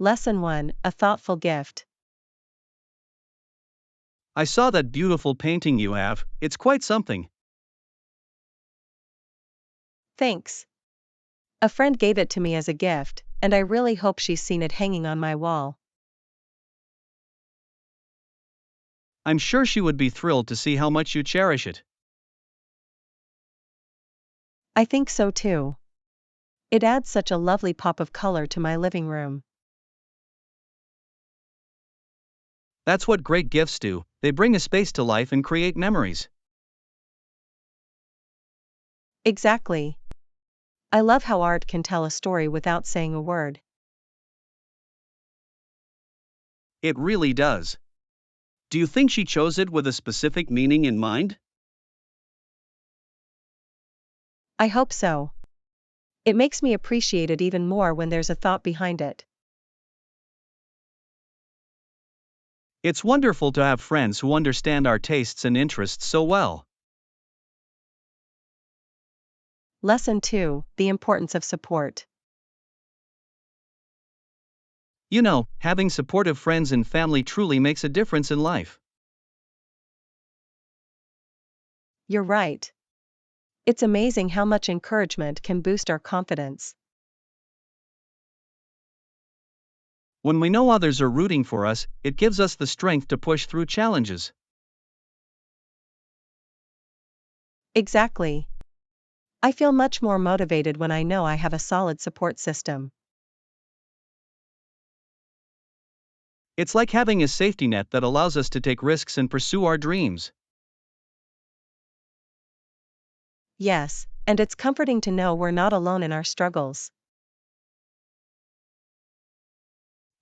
Lesson 1: A thoughtful gift. I saw that beautiful painting you have, it's quite something. Thanks. A friend gave it to me as a gift, and I really hope she's seen it hanging on my wall. I'm sure she would be thrilled to see how much you cherish it. I think so too. It adds such a lovely pop of color to my living room. That's what great gifts do, they bring a space to life and create memories. Exactly. I love how art can tell a story without saying a word. It really does. Do you think she chose it with a specific meaning in mind? I hope so. It makes me appreciate it even more when there's a thought behind it. It's wonderful to have friends who understand our tastes and interests so well. Lesson 2: The importance of support. You know, having supportive friends and family truly makes a difference in life. You're right. It's amazing how much encouragement can boost our confidence. When we know others are rooting for us, it gives us the strength to push through challenges. Exactly. I feel much more motivated when I know I have a solid support system. It's like having a safety net that allows us to take risks and pursue our dreams. Yes, and it's comforting to know we're not alone in our struggles.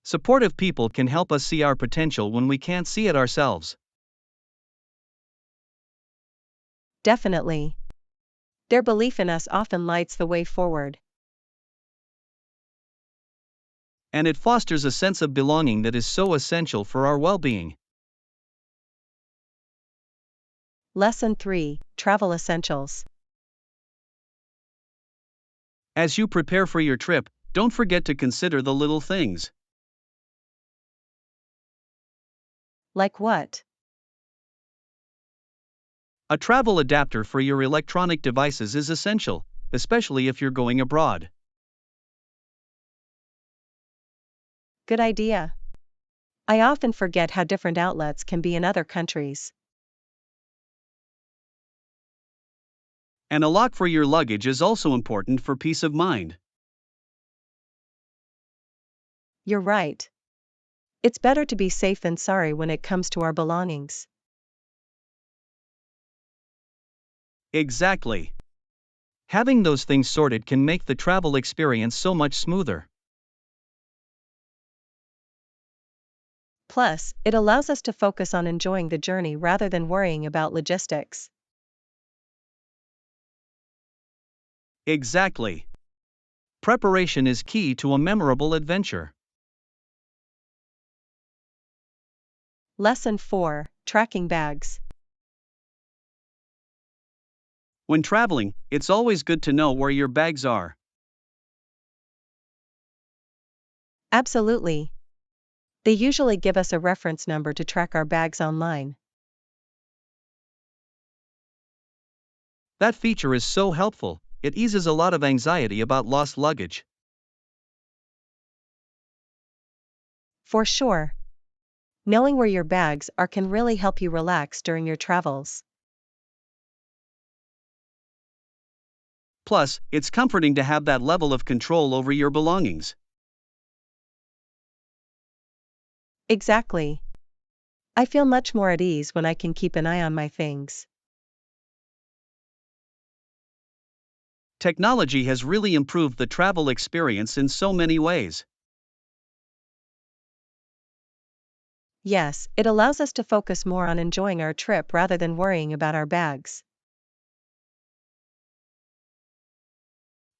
Supportive people can help us see our potential when we can't see it ourselves. Definitely. Their belief in us often lights the way forward. And it fosters a sense of belonging that is so essential for our well-being. Lesson 3: Travel Essentials. As you prepare for your trip, don't forget to consider the little things. Like what? A travel adapter for your electronic devices is essential, especially if you're going abroad. Good idea. I often forget how different outlets can be in other countries. And a lock for your luggage is also important for peace of mind. You're right. It's better to be safe than sorry when it comes to our belongings. Exactly. Having those things sorted can make the travel experience so much smoother. Plus, it allows us to focus on enjoying the journey rather than worrying about logistics. Exactly. Preparation is key to a memorable adventure. Lesson 4: Tracking bags. When traveling, it's always good to know where your bags are. Absolutely. They usually give us a reference number to track our bags online. That feature is so helpful, it eases a lot of anxiety about lost luggage. For sure. Knowing where your bags are can really help you relax during your travels. Plus, it's comforting to have that level of control over your belongings. Exactly. I feel much more at ease when I can keep an eye on my things. Technology has really improved the travel experience in so many ways. Yes, it allows us to focus more on enjoying our trip rather than worrying about our bags.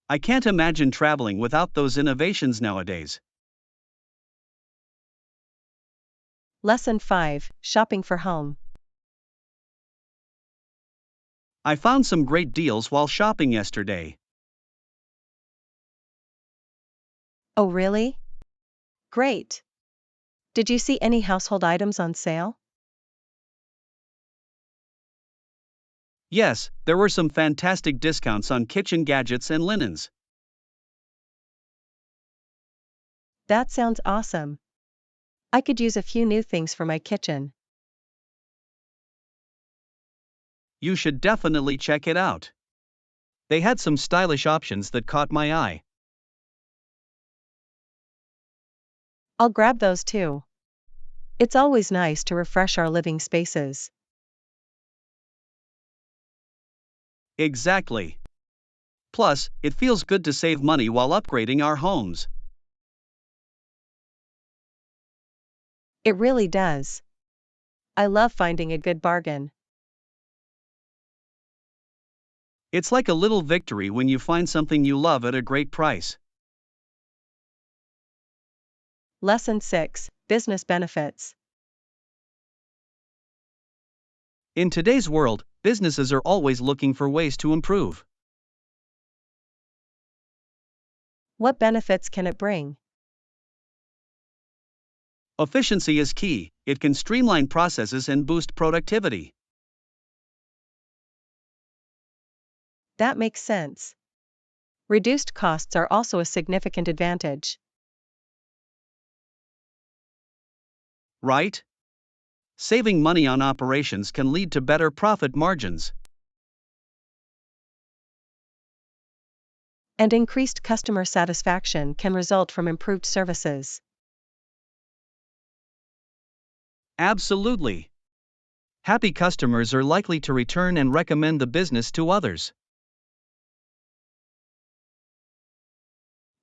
I can't imagine traveling without those innovations nowadays. Lesson 5: Shopping for home. I found some great deals while shopping yesterday. Oh really? Great! Did you see any household items on sale? Yes, there were some fantastic discounts on kitchen gadgets and linens. That sounds awesome. I could use a few new things for my kitchen. You should definitely check it out. They had some stylish options that caught my eye. I'll grab those too. It's always nice to refresh our living spaces. Exactly. Plus, it feels good to save money while upgrading our homes. It really does. I love finding a good bargain. It's like a little victory when you find something you love at a great price. Lesson 6: Business Benefits. In today's world, businesses are always looking for ways to improve. What benefits can it bring? Efficiency is key, it can streamline processes and boost productivity. That makes sense. Reduced costs are also a significant advantage. Right? Saving money on operations can lead to better profit margins. And increased customer satisfaction can result from improved services. Absolutely. Happy customers are likely to return and recommend the business to others.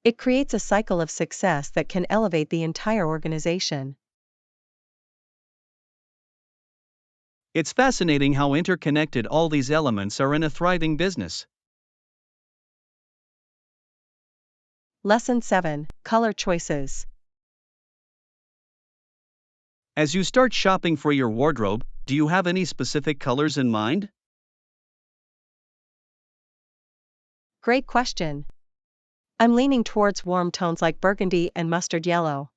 It creates a cycle of success that can elevate the entire organization. It's fascinating how interconnected all these elements are in a thriving business. Lesson 7: Color Choices. As you start shopping for your wardrobe, do you have any specific colors in mind? Great question. I'm leaning towards warm tones like burgundy and mustard yellow.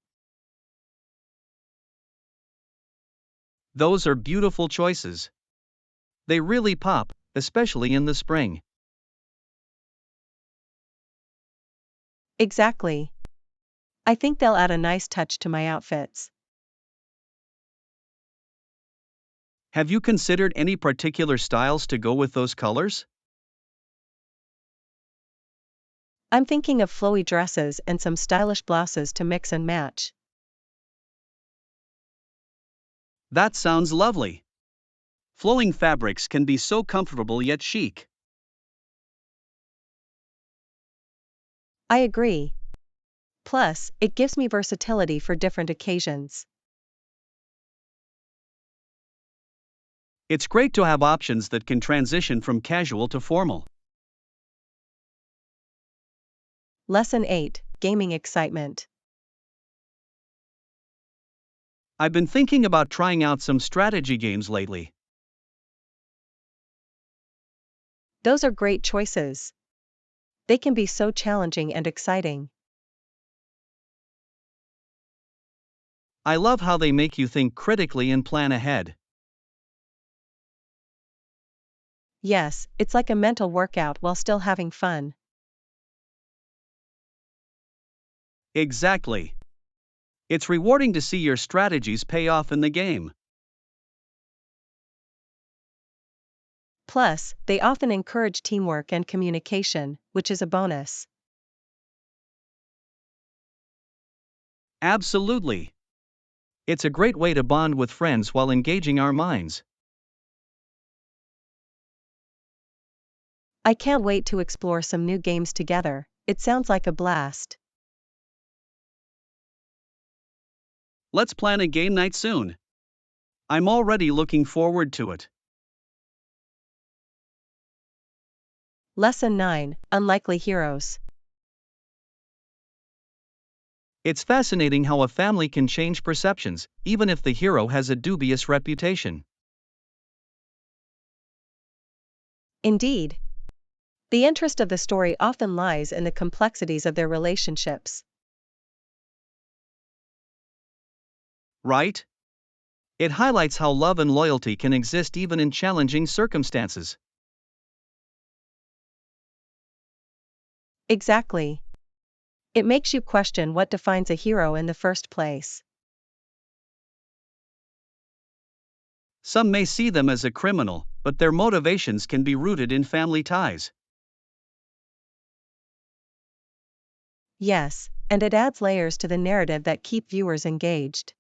Those are beautiful choices. They really pop, especially in the spring. Exactly. I think they'll add a nice touch to my outfits. Have you considered any particular styles to go with those colors? I'm thinking of flowy dresses and some stylish blouses to mix and match. That sounds lovely. Flowing fabrics can be so comfortable yet chic. I agree. Plus, it gives me versatility for different occasions. It's great to have options that can transition from casual to formal. Lesson 8: Gaming Excitement. I've been thinking about trying out some strategy games lately. Those are great choices. They can be so challenging and exciting. I love how they make you think critically and plan ahead. Yes, it's like a mental workout while still having fun. Exactly. It's rewarding to see your strategies pay off in the game. Plus, they often encourage teamwork and communication, which is a bonus. Absolutely. It's a great way to bond with friends while engaging our minds. I can't wait to explore some new games together. It sounds like a blast. Let's plan a game night soon. I'm already looking forward to it. Lesson 9: Unlikely Heroes. It's fascinating how a family can change perceptions, even if the hero has a dubious reputation. Indeed. The interest of the story often lies in the complexities of their relationships. right? It highlights how love and loyalty can exist even in challenging circumstances. Exactly. It makes you question what defines a hero in the first place. Some may see them as a criminal, but their motivations can be rooted in family ties. Yes, and it adds layers to the narrative that keep viewers engaged.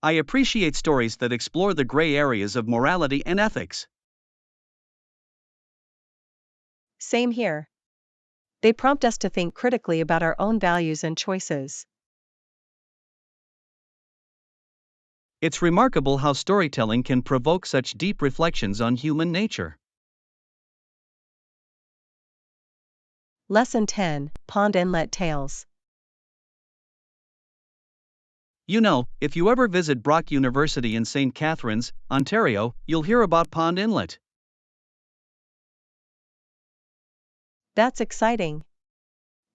I appreciate stories that explore the gray areas of morality and ethics. Same here. They prompt us to think critically about our own values and choices. It's remarkable how storytelling can provoke such deep reflections on human nature. Lesson 10: Pond Inlet Tales. You know, if you ever visit Brock University in St. Catharines, Ontario, you'll hear about Pond Inlet. That's exciting.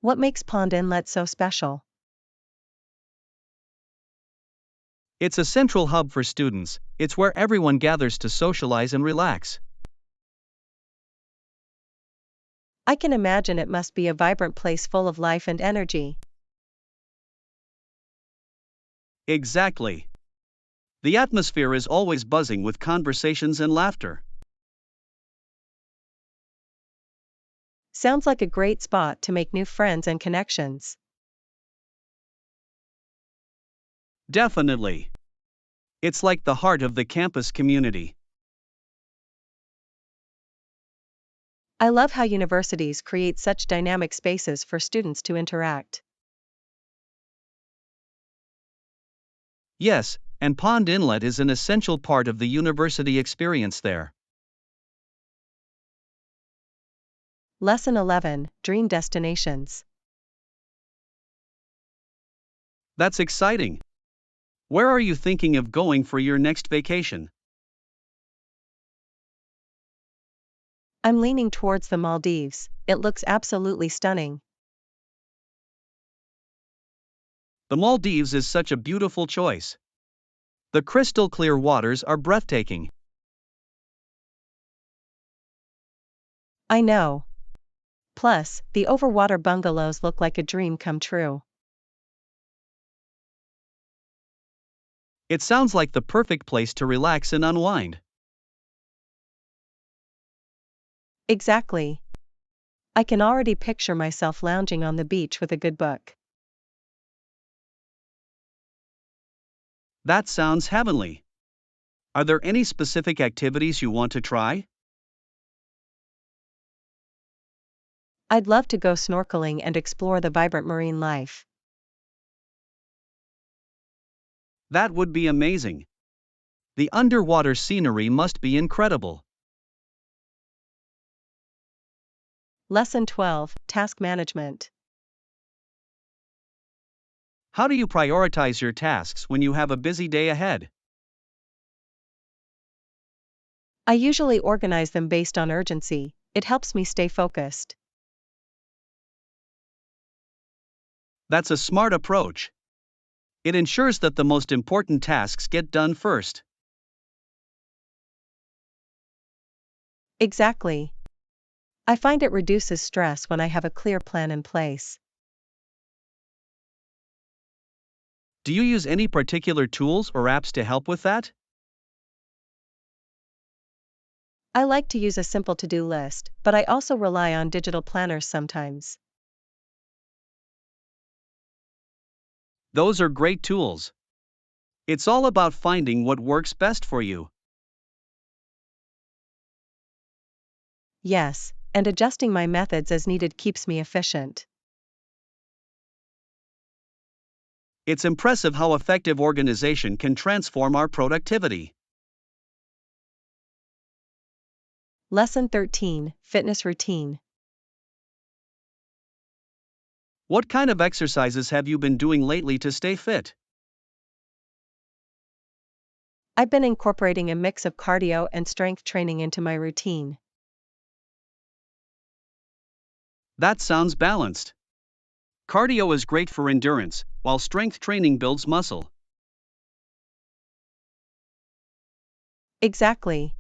What makes Pond Inlet so special? It's a central hub for students, it's where everyone gathers to socialize and relax. I can imagine it must be a vibrant place full of life and energy. Exactly. The atmosphere is always buzzing with conversations and laughter. Sounds like a great spot to make new friends and connections. Definitely. It's like the heart of the campus community. I love how universities create such dynamic spaces for students to interact. Yes, and Pond Inlet is an essential part of the university experience there. Lesson 11: Dream Destinations. That's exciting. Where are you thinking of going for your next vacation? I'm leaning towards the Maldives, it looks absolutely stunning. The Maldives is such a beautiful choice. The crystal clear waters are breathtaking. I know. Plus, the overwater bungalows look like a dream come true. It sounds like the perfect place to relax and unwind. Exactly. I can already picture myself lounging on the beach with a good book. That sounds heavenly. Are there any specific activities you want to try? I'd love to go snorkeling and explore the vibrant marine life. That would be amazing. The underwater scenery must be incredible. Lesson 12: Task Management. How do you prioritize your tasks when you have a busy day ahead? I usually organize them based on urgency, it helps me stay focused. That's a smart approach. It ensures that the most important tasks get done first. Exactly. I find it reduces stress when I have a clear plan in place. Do you use any particular tools or apps to help with that? I like to use a simple to-do list, but I also rely on digital planners sometimes. Those are great tools. It's all about finding what works best for you. Yes, and adjusting my methods as needed keeps me efficient. It's impressive how effective organization can transform our productivity. Lesson 13: Fitness Routine. What kind of exercises have you been doing lately to stay fit? I've been incorporating a mix of cardio and strength training into my routine. That sounds balanced. Cardio is great for endurance, while strength training builds muscle. Exactly.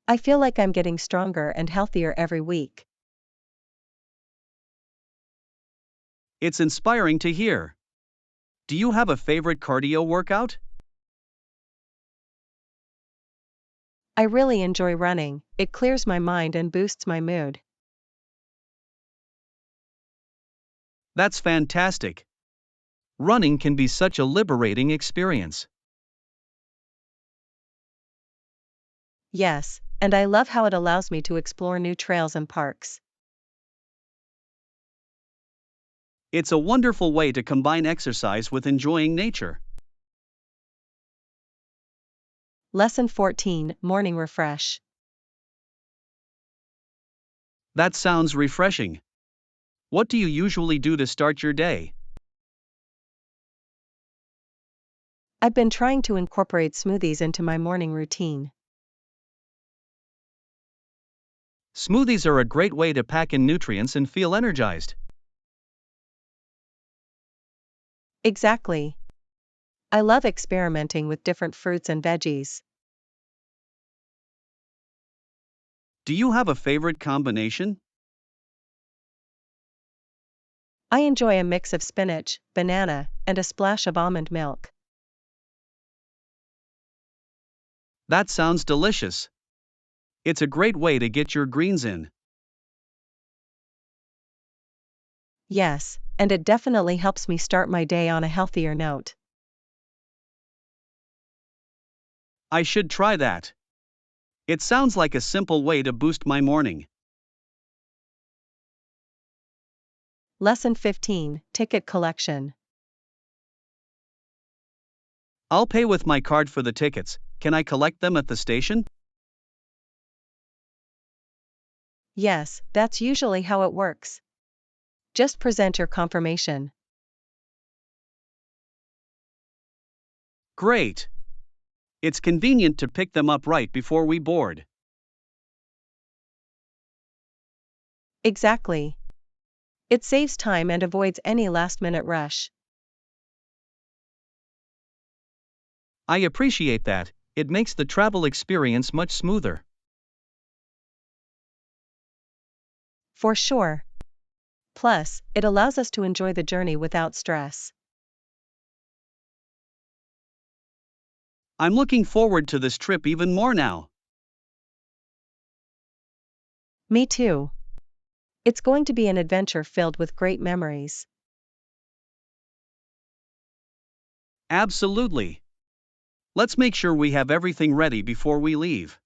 I feel like I'm getting stronger and healthier every week. It's inspiring to hear. Do you have a favorite cardio workout? I really enjoy running, it clears my mind and boosts my mood. That's fantastic. Running can be such a liberating experience. Yes, and I love how it allows me to explore new trails and parks. It's a wonderful way to combine exercise with enjoying nature. Lesson 14, Morning Refresh. That sounds refreshing. What do you usually do to start your day? I've been trying to incorporate smoothies into my morning routine. Smoothies are a great way to pack in nutrients and feel energized. Exactly. I love experimenting with different fruits and veggies. Do you have a favorite combination? I enjoy a mix of spinach, banana, and a splash of almond milk. That sounds delicious. It's a great way to get your greens in. Yes, and it definitely helps me start my day on a healthier note. I should try that. It sounds like a simple way to boost my morning. Lesson 15, Ticket Collection. I'll pay with my card for the tickets. Can I collect them at the station? Yes, that's usually how it works. Just present your confirmation. Great. It's convenient to pick them up right before we board. Exactly. It saves time and avoids any last-minute rush. I appreciate that. It makes the travel experience much smoother. For sure. Plus, it allows us to enjoy the journey without stress. I'm looking forward to this trip even more now. Me too. It's going to be an adventure filled with great memories. Absolutely. Let's make sure we have everything ready before we leave.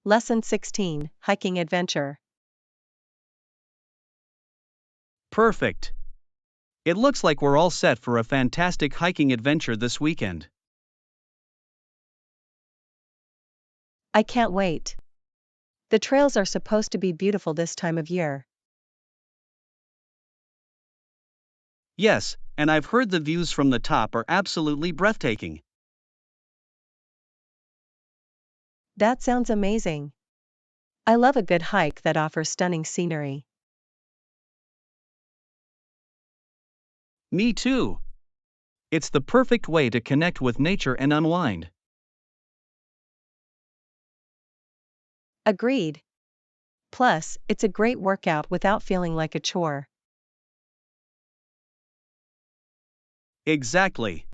Lesson 16, Hiking Adventure. Perfect. It looks like we're all set for a fantastic hiking adventure this weekend. I can't wait. The trails are supposed to be beautiful this time of year. Yes, and I've heard the views from the top are absolutely breathtaking. That sounds amazing. I love a good hike that offers stunning scenery. Me too. It's the perfect way to connect with nature and unwind. Agreed. Plus, it's a great workout without feeling like a chore. Exactly.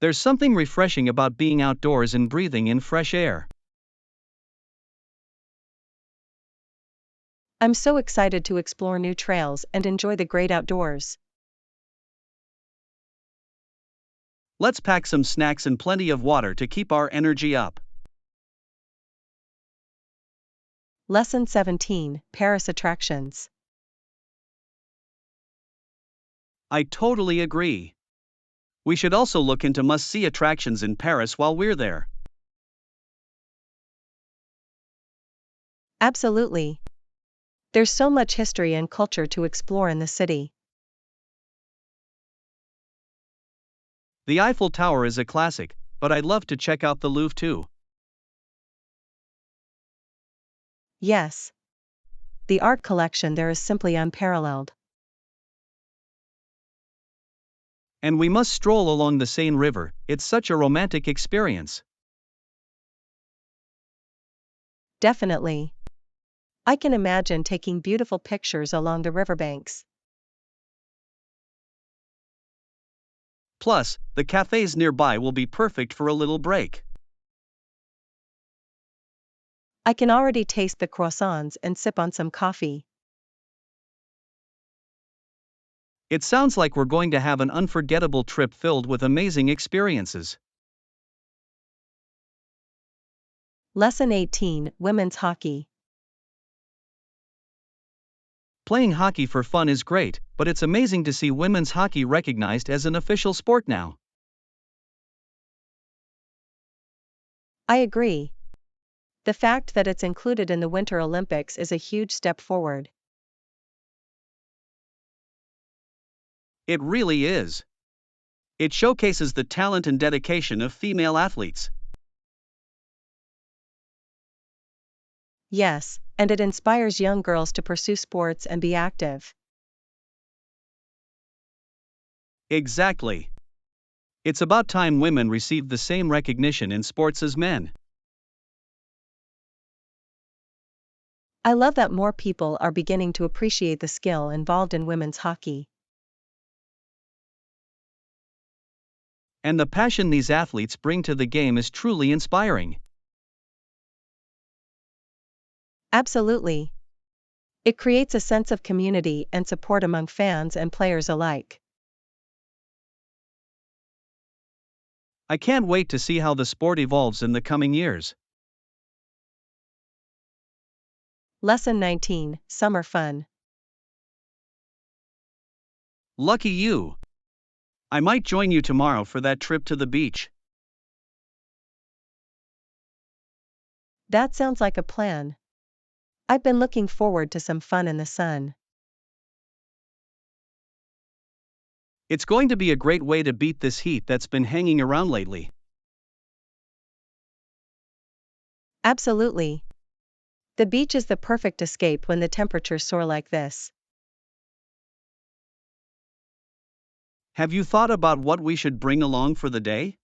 There's something refreshing about being outdoors and breathing in fresh air. I'm so excited to explore new trails and enjoy the great outdoors. Let's pack some snacks and plenty of water to keep our energy up. Lesson 17, Paris Attractions. I totally agree. We should also look into must see attractions in Paris while we're there. Absolutely. There's so much history and culture to explore in the city. The Eiffel Tower is a classic, but I'd love to check out the Louvre too. Yes. the art collection there is simply unparalleled. And we must stroll along the Seine River, it's such a romantic experience. Definitely. I can imagine taking beautiful pictures along the riverbanks. Plus, the cafes nearby will be perfect for a little break. I can already taste the croissants and sip on some coffee. It sounds like we're going to have an unforgettable trip filled with amazing experiences. Lesson 18: Women's Hockey. Playing hockey for fun is great, but it's amazing to see women's hockey recognized as an official sport now. I agree. The fact that it's included in the Winter Olympics is a huge step forward. It really is. It showcases the talent and dedication of female athletes. Yes, and it inspires young girls to pursue sports and be active. Exactly. It's about time women received the same recognition in sports as men. I love that more people are beginning to appreciate the skill involved in women's hockey. And the passion these athletes bring to the game is truly inspiring. Absolutely. It creates a sense of community and support among fans and players alike. I can't wait to see how the sport evolves in the coming years. Lesson 19: Summer Fun. Lucky you! I might join you tomorrow for that trip to the beach. That sounds like a plan. I've been looking forward to some fun in the sun. It's going to be a great way to beat this heat that's been hanging around lately. Absolutely. The beach is the perfect escape when the temperatures soar like this. Have you thought about what we should bring along for the day?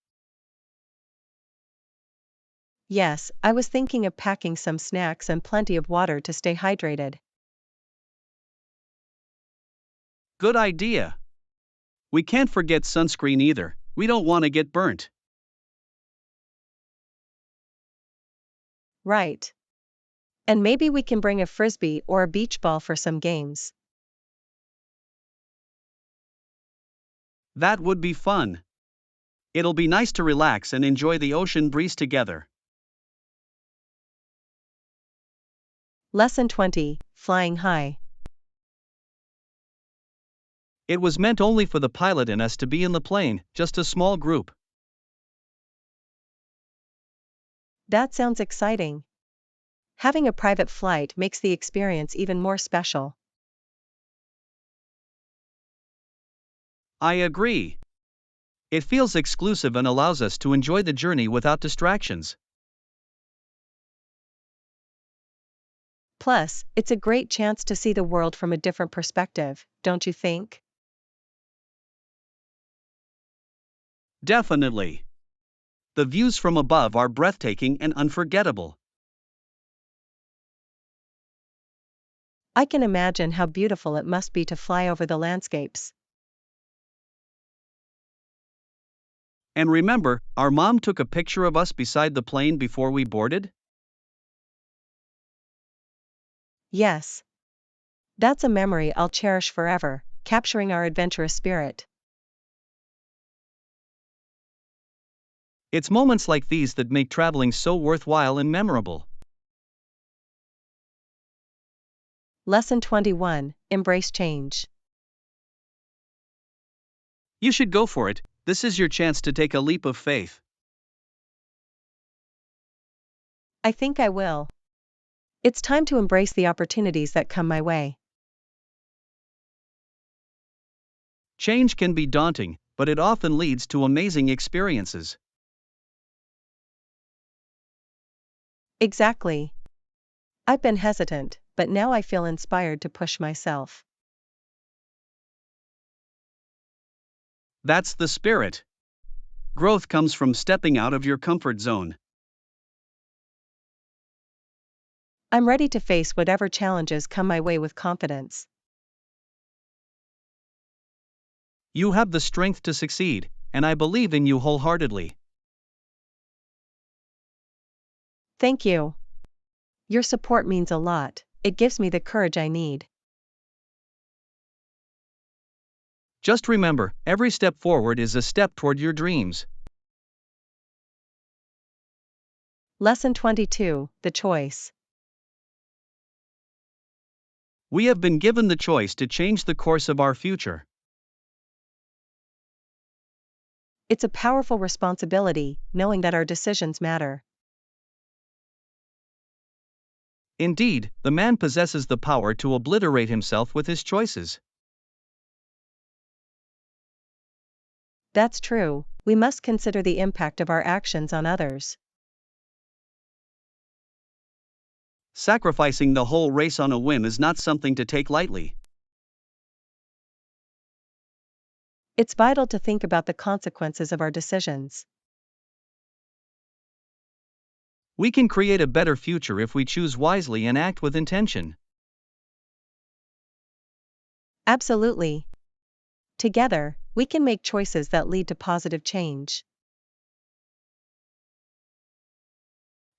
Yes, I was thinking of packing some snacks and plenty of water to stay hydrated. Good idea. We can't forget sunscreen either, we don't want to get burnt. Right. And maybe we can bring a frisbee or a beach ball for some games. That would be fun. It'll be nice to relax and enjoy the ocean breeze together. Lesson 20: Flying High. It was meant only for the pilot and us to be in the plane, just a small group. That sounds exciting. Having a private flight makes the experience even more special. I agree. It feels exclusive and allows us to enjoy the journey without distractions. Plus, it's a great chance to see the world from a different perspective, don't you think? Definitely. The views from above are breathtaking and unforgettable. I can imagine how beautiful it must be to fly over the landscapes. And remember, our mom took a picture of us beside the plane before we boarded? Yes. That's a memory I'll cherish forever, capturing our adventurous spirit. It's moments like these that make traveling so worthwhile and memorable. Lesson 21: Embrace change. You should go for it, this is your chance to take a leap of faith. I think I will. It's time to embrace the opportunities that come my way. Change can be daunting, but it often leads to amazing experiences. Exactly. I've been hesitant, but now I feel inspired to push myself. That's the spirit. Growth comes from stepping out of your comfort zone. I'm ready to face whatever challenges come my way with confidence. You have the strength to succeed, and I believe in you wholeheartedly. Thank you. Your support means a lot. It gives me the courage I need. Just remember, every step forward is a step toward your dreams. Lesson 22, The Choice. We have been given the choice to change the course of our future. It's a powerful responsibility, knowing that our decisions matter. Indeed, the man possesses the power to obliterate himself with his choices. That's true, we must consider the impact of our actions on others. Sacrificing the whole race on a whim is not something to take lightly. It's vital to think about the consequences of our decisions. We can create a better future if we choose wisely and act with intention. Absolutely. Together, we can make choices that lead to positive change.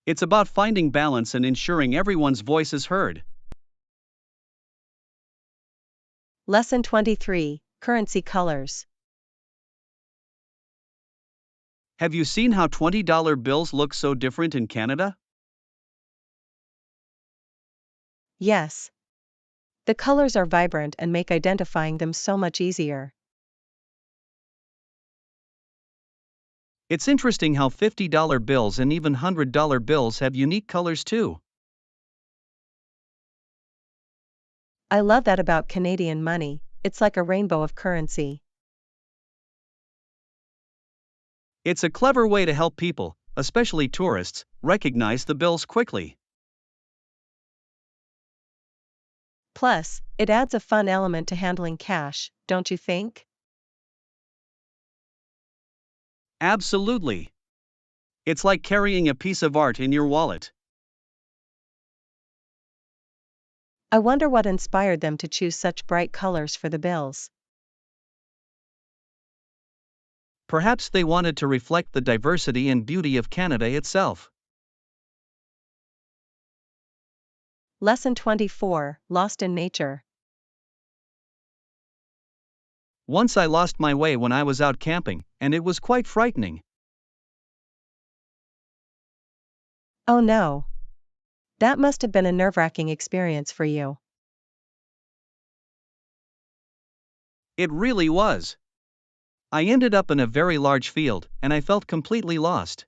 It's about finding balance and ensuring everyone's voice is heard. Lesson 23, Currency Colors. Have you seen how $20 bills look so different in Canada? Yes. The colors are vibrant and make identifying them so much easier. It's interesting how $50 bills and even $100 bills have unique colors too. I love that about Canadian money, it's like a rainbow of currency. It's a clever way to help people, especially tourists, recognize the bills quickly. Plus, it adds a fun element to handling cash, don't you think? Absolutely. It's like carrying a piece of art in your wallet. I wonder what inspired them to choose such bright colors for the bills. Perhaps they wanted to reflect the diversity and beauty of Canada itself. Lesson 24, Lost in Nature. Once I lost my way when I was out camping, and it was quite frightening. Oh no. That must have been a nerve-wracking experience for you. It really was. I ended up in a very large field, and I felt completely lost.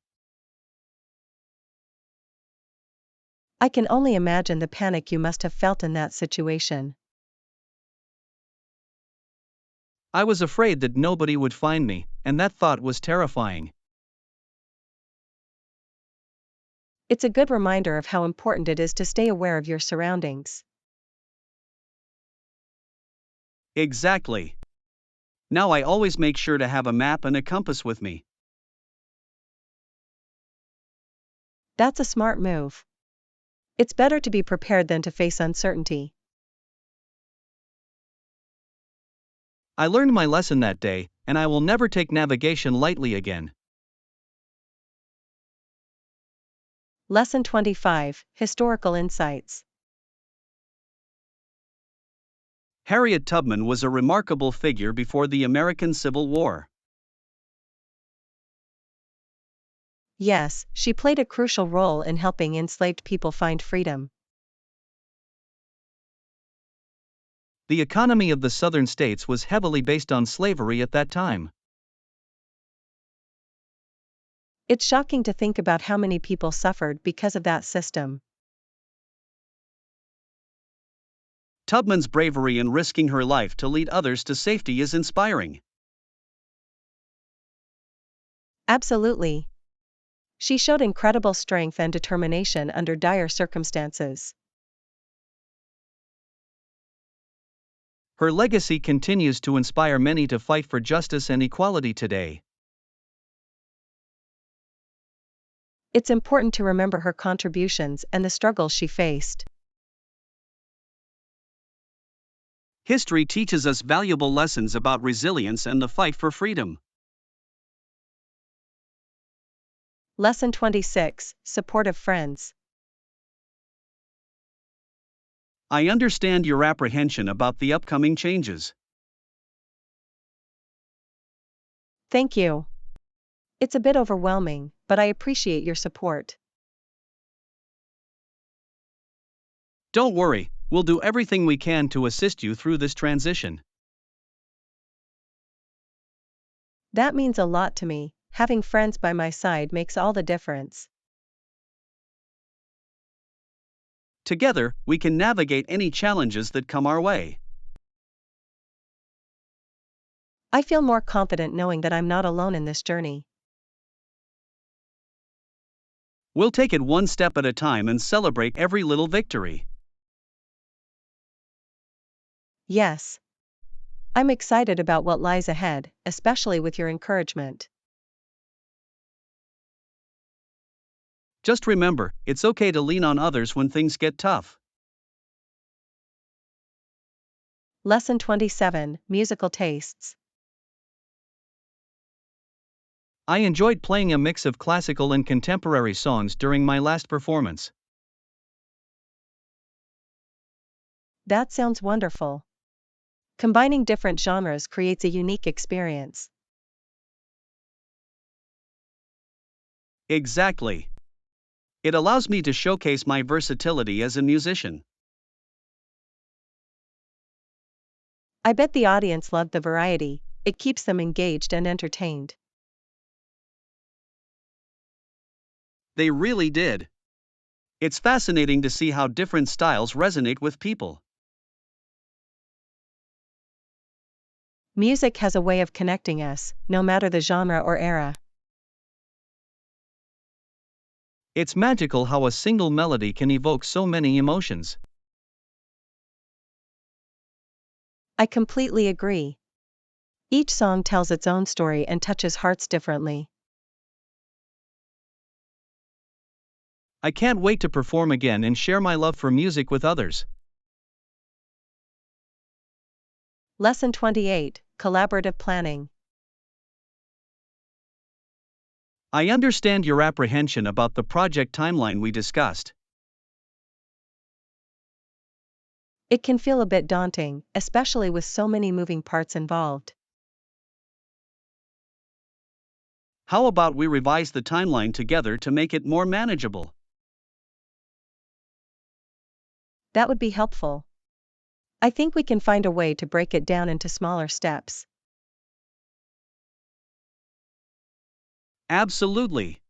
I can only imagine the panic you must have felt in that situation. I was afraid that nobody would find me, and that thought was terrifying. It's a good reminder of how important it is to stay aware of your surroundings. Exactly. Now I always make sure to have a map and a compass with me. That's a smart move. It's better to be prepared than to face uncertainty. I learned my lesson that day, and I will never take navigation lightly again. Lesson 25, Historical Insights. Harriet Tubman was a remarkable figure before the American Civil War. Yes, she played a crucial role in helping enslaved people find freedom. The economy of the southern states was heavily based on slavery at that time. It's shocking to think about how many people suffered because of that system. Tubman's bravery in risking her life to lead others to safety is inspiring. Absolutely. She showed incredible strength and determination under dire circumstances. Her legacy continues to inspire many to fight for justice and equality today. It's important to remember her contributions and the struggles she faced. History teaches us valuable lessons about resilience and the fight for freedom. Lesson 26: Supportive Friends. I understand your apprehension about the upcoming changes. Thank you. It's a bit overwhelming, but I appreciate your support. Don't worry, we'll do everything we can to assist you through this transition. That means a lot to me. Having friends by my side makes all the difference. Together, we can navigate any challenges that come our way. I feel more confident knowing that I'm not alone in this journey. We'll take it one step at a time and celebrate every little victory. Yes. I'm excited about what lies ahead, especially with your encouragement. Just remember, it's okay to lean on others when things get tough. Lesson 27: Musical Tastes. I enjoyed playing a mix of classical and contemporary songs during my last performance. That sounds wonderful. Combining different genres creates a unique experience. Exactly. It allows me to showcase my versatility as a musician. I bet the audience loved the variety. It keeps them engaged and entertained. They really did. It's fascinating to see how different styles resonate with people. Music has a way of connecting us, no matter the genre or era. It's magical how a single melody can evoke so many emotions. I completely agree. Each song tells its own story and touches hearts differently. I can't wait to perform again and share my love for music with others. Lesson 28: Collaborative Planning. I understand your apprehension about the project timeline we discussed. It can feel a bit daunting, especially with so many moving parts involved. How about we revise the timeline together to make it more manageable? That would be helpful. I think we can find a way to break it down into smaller steps. Absolutely.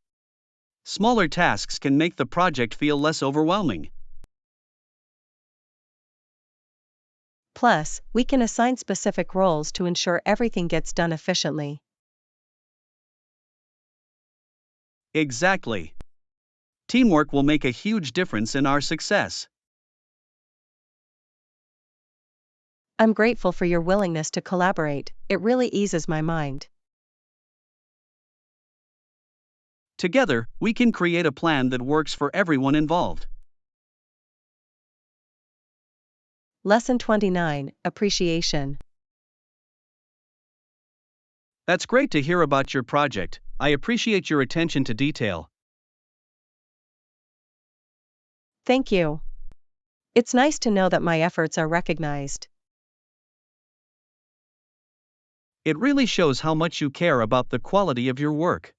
Smaller tasks can make the project feel less overwhelming. Plus, we can assign specific roles to ensure everything gets done efficiently. Exactly. Teamwork will make a huge difference in our success. I'm grateful for your willingness to collaborate. It really eases my mind. Together, we can create a plan that works for everyone involved. Lesson 29: Appreciation. That's great to hear about your project. I appreciate your attention to detail. Thank you. It's nice to know that my efforts are recognized. It really shows how much you care about the quality of your work.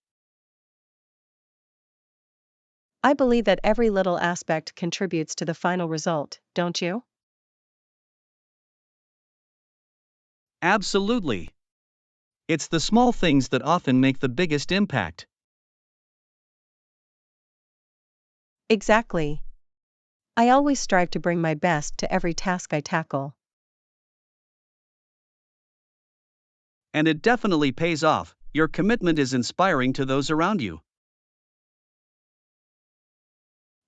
I believe that every little aspect contributes to the final result, don't you? Absolutely. It's the small things that often make the biggest impact. Exactly. I always strive to bring my best to every task I tackle. And it definitely pays off. Your commitment is inspiring to those around you.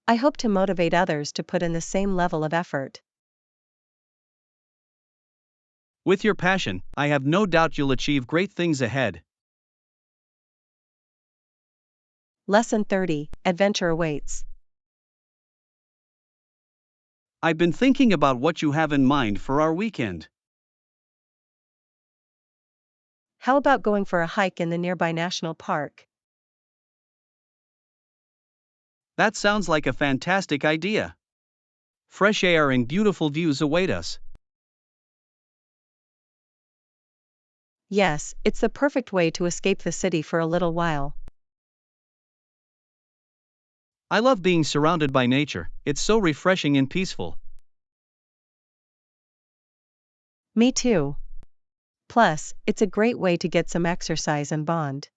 I hope to motivate others to put in the same level of effort. With your passion, I have no doubt you'll achieve great things ahead. Lesson 30, Adventure awaits. I've been thinking about what you have in mind for our weekend. How about going for a hike in the nearby national park? That sounds like a fantastic idea. Fresh air and beautiful views await us. Yes, it's the perfect way to escape the city for a little while. I love being surrounded by nature, it's so refreshing and peaceful. Me too. Plus, it's a great way to get some exercise and bond.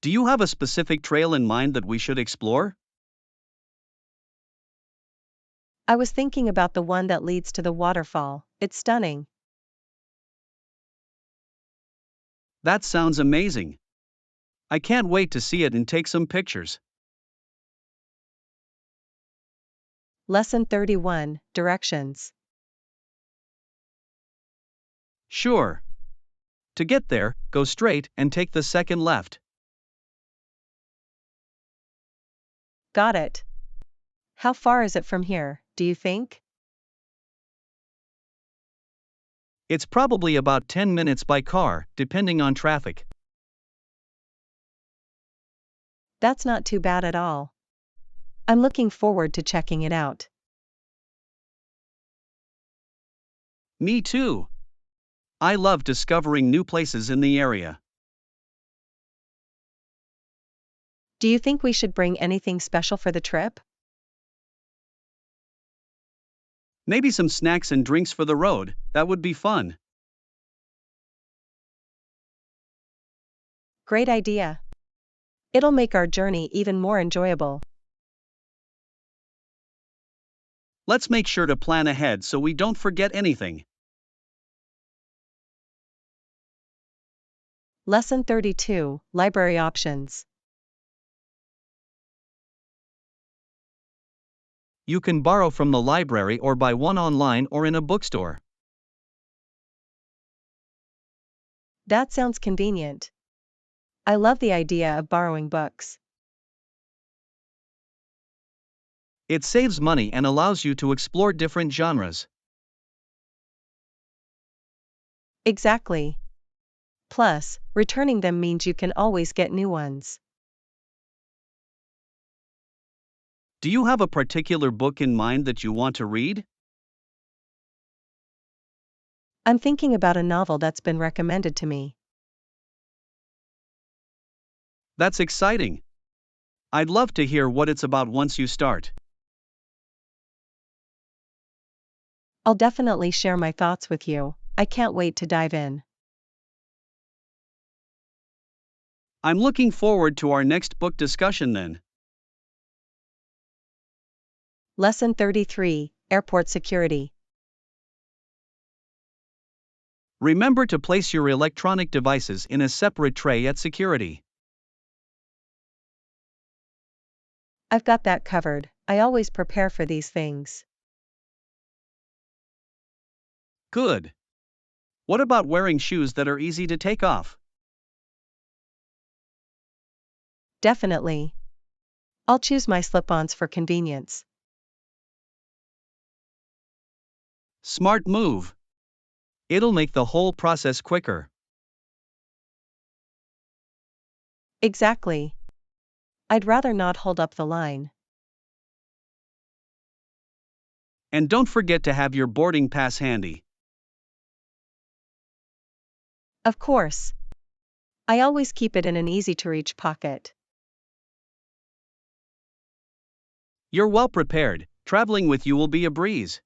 Do you have a specific trail in mind that we should explore? I was thinking about the one that leads to the waterfall, it's stunning. That sounds amazing. I can't wait to see it and take some pictures. Lesson 31, Directions. Sure. To get there, go straight and take the second left. Got it. How far is it from here, do you think? It's probably about 10 minutes by car, depending on traffic. That's not too bad at all. I'm looking forward to checking it out. Me too. I love discovering new places in the area. Do you think we should bring anything special for the trip? Maybe some snacks and drinks for the road, that would be fun. Great idea. It'll make our journey even more enjoyable. Let's make sure to plan ahead so we don't forget anything. Lesson 32, Library options. You can borrow from the library or buy one online or in a bookstore. That sounds convenient. I love the idea of borrowing books. It saves money and allows you to explore different genres. Exactly. Plus, returning them means you can always get new ones. Do you have a particular book in mind that you want to read? I'm thinking about a novel that's been recommended to me. That's exciting. I'd love to hear what it's about once you start. I'll definitely share my thoughts with you. I can't wait to dive in. I'm looking forward to our next book discussion then. Lesson 33, Airport Security. Remember to place your electronic devices in a separate tray at security. I've got that covered. I always prepare for these things. Good. What about wearing shoes that are easy to take off? Definitely. I'll choose my slip-ons for convenience. Smart move. It'll make the whole process quicker. Exactly. I'd rather not hold up the line. And don't forget to have your boarding pass handy. Of course. I always keep it in an easy-to-reach pocket. You're well prepared, traveling with you will be a breeze.